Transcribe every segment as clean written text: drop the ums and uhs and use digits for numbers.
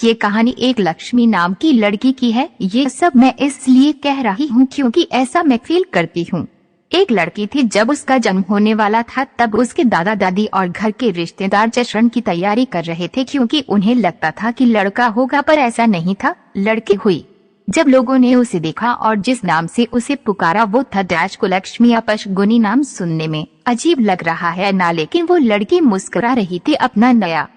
ये कहानी एक लक्ष्मी नाम की लड़की की है। ये सब मैं इसलिए कह रही हूँ क्योंकि ऐसा मैं फील करती हूँ। एक लड़की थी, जब उसका जन्म होने वाला था तब उसके दादा दादी और घर के रिश्तेदार जश्न की तैयारी कर रहे थे क्योंकि उन्हें लगता था कि लड़का होगा, पर ऐसा नहीं था, लड़की हुई। जब लोगों ने उसे देखा और जिस नाम से उसे पुकारा वो था डैश को लक्ष्मी। अपशगुनी नाम सुनने में अजीब लग रहा है ना, लेकिन वो लड़की मुस्कुरा रही थी। अपना नया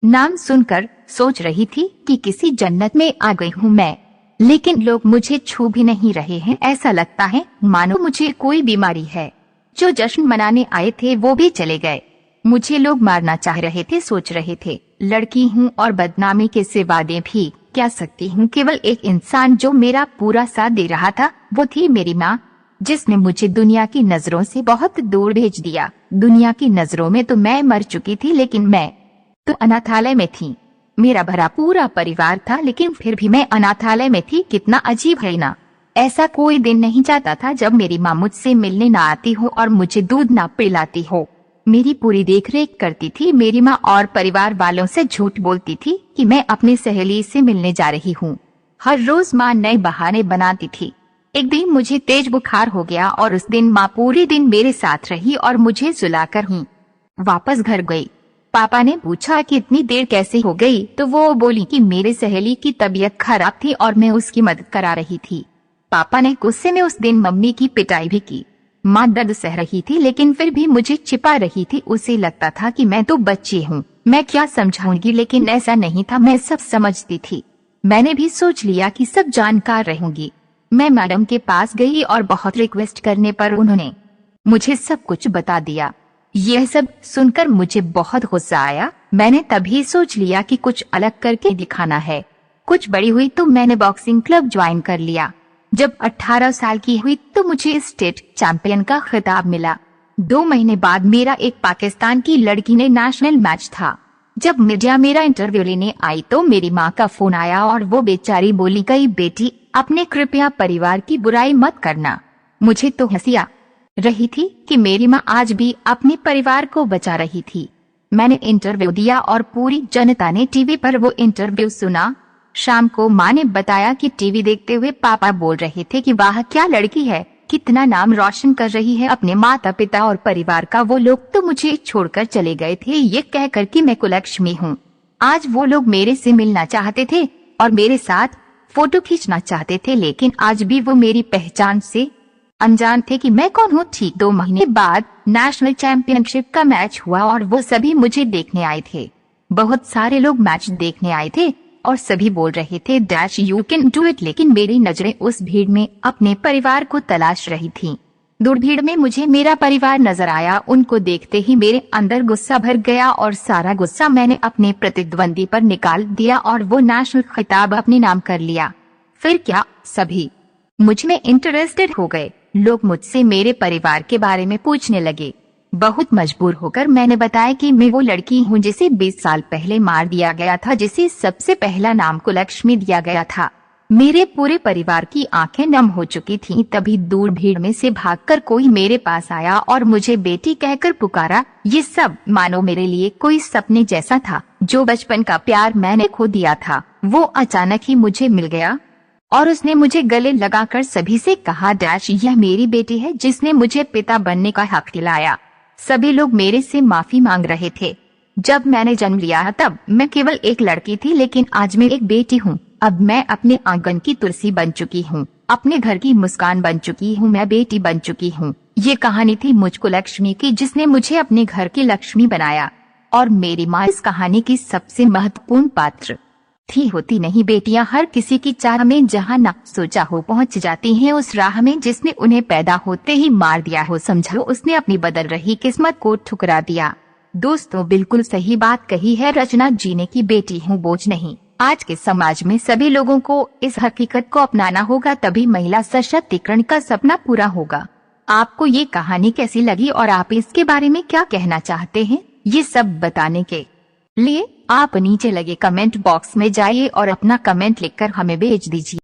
नाम सुनकर सोच रही थी कि किसी जन्नत में आ गई हूँ मैं, लेकिन लोग मुझे छू भी नहीं रहे हैं। ऐसा लगता है मानो मुझे कोई बीमारी है। जो जश्न मनाने आए थे वो भी चले गए। मुझे लोग मारना चाह रहे थे। सोच रहे थे लड़की हूँ और बदनामी के से वादे भी क्या सकती हूँ। केवल एक इंसान जो मेरा पूरा साथ दे रहा था वो थी मेरी माँ, जिसने मुझे दुनिया की नजरों से बहुत दूर भेज दिया। दुनिया की नजरों में तो मैं मर चुकी थी, लेकिन मैं तो अनाथालय में थी। मेरा भरा पूरा परिवार था, लेकिन फिर भी मैं अनाथालय में थी। कितना अजीब है ना। ऐसा कोई दिन नहीं जाता था जब मेरी माँ मुझसे मिलने ना आती हो और मुझे दूध ना पिलाती हो। मेरी पूरी देखरेख करती थी। मेरी माँ और परिवार वालों से झूठ बोलती थी कि मैं अपनी सहेली से मिलने जा रही हूँ। हर रोज माँ नए बहाने बनाती थी। एक दिन मुझे तेज बुखार हो गया और उस दिन माँ पूरे दिन मेरे साथ रही और मुझे सुलाकर ही वापस घर गई। पापा ने पूछा कि इतनी देर कैसे हो गई, तो वो बोली कि मेरे सहेली की तबीयत खराब थी और मैं उसकी मदद करा रही थी। पापा ने गुस्से में उस दिन मम्मी की पिटाई भी की। माँ दर्द सह रही थी, लेकिन फिर भी मुझे छिपा रही थी। उसे लगता था कि मैं तो बच्ची हूँ, मैं क्या समझाऊंगी, लेकिन ऐसा नहीं था। मैं सब समझती थी। मैंने भी सोच लिया कि सब जानकार रहूंगी। मैं मैडम के पास गई और बहुत रिक्वेस्ट करने पर उन्होंने मुझे सब कुछ बता दिया। यह सब सुनकर मुझे बहुत गुस्सा आया। मैंने तभी सोच लिया कि कुछ अलग करके दिखाना है। कुछ बड़ी हुई तो मैंने बॉक्सिंग क्लब ज्वाइन कर लिया। जब 18 साल की हुई तो मुझे स्टेट चैंपियन का खिताब मिला। 2 महीने बाद मेरा एक पाकिस्तान की लड़की ने नेशनल मैच था। जब मीडिया मेरा इंटरव्यू लेने आई तो मेरी माँ का फोन आया और वो बेचारी बोली गई, बेटी अपने कृपया परिवार की बुराई मत करना। मुझे तो हंसी आ रही थी कि मेरी माँ आज भी अपने परिवार को बचा रही थी। मैंने इंटरव्यू दिया और पूरी जनता ने टीवी पर वो इंटरव्यू सुना। शाम को माँ ने बताया कि टीवी देखते हुए पापा बोल रहे थे कि वाह क्या लड़की है, कितना नाम रोशन कर रही है अपने माता पिता और परिवार का। वो लोग तो मुझे छोड़कर चले गए थे ये कहकर कि मैं कुलक्ष्मी हूँ। आज वो लोग मेरे से मिलना चाहते थे और मेरे साथ फोटो खींचना चाहते थे, लेकिन आज भी वो मेरी पहचान से अनजान थे कि मैं कौन हूँ। ठीक 2 महीने बाद नेशनल चैंपियनशिप का मैच हुआ और वो सभी मुझे देखने आए थे। बहुत सारे लोग मैच देखने आए थे और सभी बोल रहे थे dash you can do it, लेकिन मेरी नजरें उस भीड़ में अपने परिवार को तलाश रही थी। दूर भीड़ में मुझे मेरा परिवार नजर आया। उनको देखते ही मेरे अंदर गुस्सा भर गया और सारा गुस्सा मैंने अपने प्रतिद्वंदी पर निकाल दिया और वो नेशनल खिताब अपने नाम कर लिया। फिर क्या, सभी मुझ में इंटरेस्टेड हो गए। लोग मुझसे मेरे परिवार के बारे में पूछने लगे। बहुत मजबूर होकर मैंने बताया कि मैं वो लड़की हूँ जिसे 20 साल पहले मार दिया गया था, जिसे सबसे पहला नाम कुलक्ष्मी दिया गया था। मेरे पूरे परिवार की आंखें नम हो चुकी थीं। तभी दूर भीड़ में से भागकर कोई मेरे पास आया और मुझे बेटी कहकर पुकारा। ये सब मानो मेरे लिए कोई सपने जैसा था। जो बचपन का प्यार मैंने खो दिया था वो अचानक ही मुझे मिल गया और उसने मुझे गले लगाकर सभी से कहा, डैश यह मेरी बेटी है जिसने मुझे पिता बनने का हक दिलाया। सभी लोग मेरे से माफी मांग रहे थे। जब मैंने जन्म लिया तब मैं केवल एक लड़की थी, लेकिन आज मैं एक बेटी हूँ। अब मैं अपने आंगन की तुलसी बन चुकी हूँ, अपने घर की मुस्कान बन चुकी हूँ, मैं बेटी बन चुकी हूँ। ये कहानी थी मुझको लक्ष्मी की, जिसने मुझे अपने घर की लक्ष्मी बनाया और मेरी माँ इस कहानी की सबसे महत्वपूर्ण पात्र थी। होती नहीं बेटियां हर किसी की चाह में जहाँ ना सोचा हो पहुँच जाती हैं उस राह में जिसने उन्हें पैदा होते ही मार दिया हो। समझो उसने अपनी बदल रही किस्मत को ठुकरा दिया। दोस्तों बिल्कुल सही बात कही है रचना जी ने कि बेटी हूँ बोझ नहीं। आज के समाज में सभी लोगों को इस हकीकत को अपनाना होगा, तभी महिला सशक्तिकरण का सपना पूरा होगा। आपको ये कहानी कैसी लगी और आप इसके बारे में क्या कहना चाहते हैं, ये सब बताने के लिए आप नीचे लगे कमेंट बॉक्स में जाइए और अपना कमेंट लिखकर हमें भेज दीजिए।